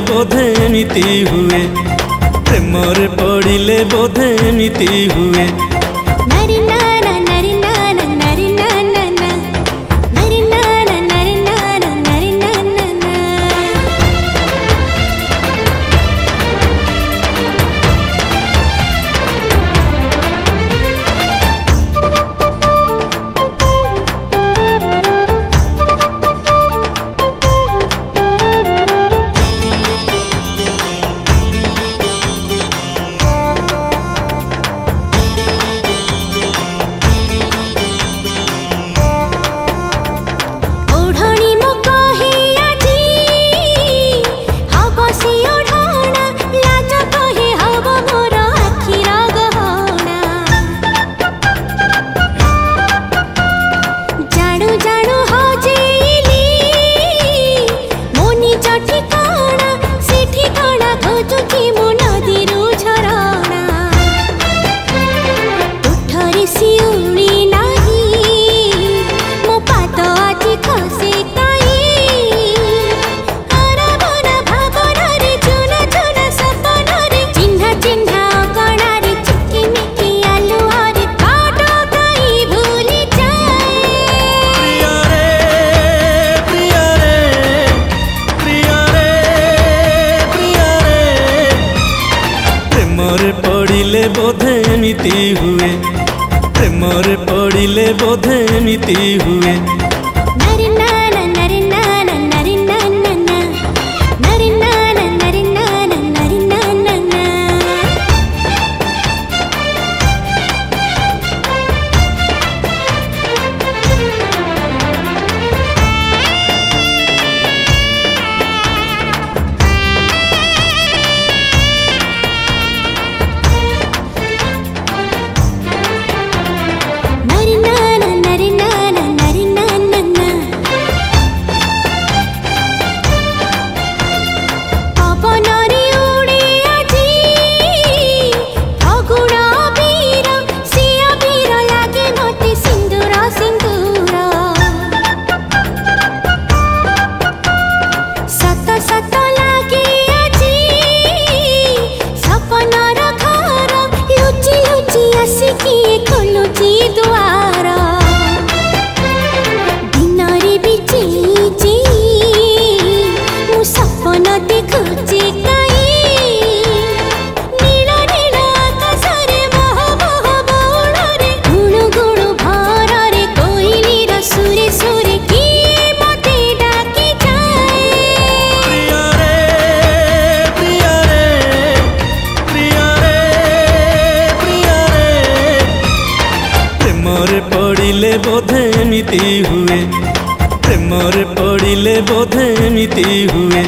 बोधे एमिति हुए प्रेम रे पड़िले बोधे एमिति हुए। नारी नाना नारी नाना नारी नाना नारी नाना नारी नाना नारी नाना। पड़िले बोधे एमिति हुए प्रेम रे पड़िले बोधे एमिति हुए। नारी नाना नारी नाना नारी नाना नारी नाना नारी नाना नारी नाना। पड़िले बोधे एमिति हुए प्रेम रे पड़िले बोधे एमिति हुए।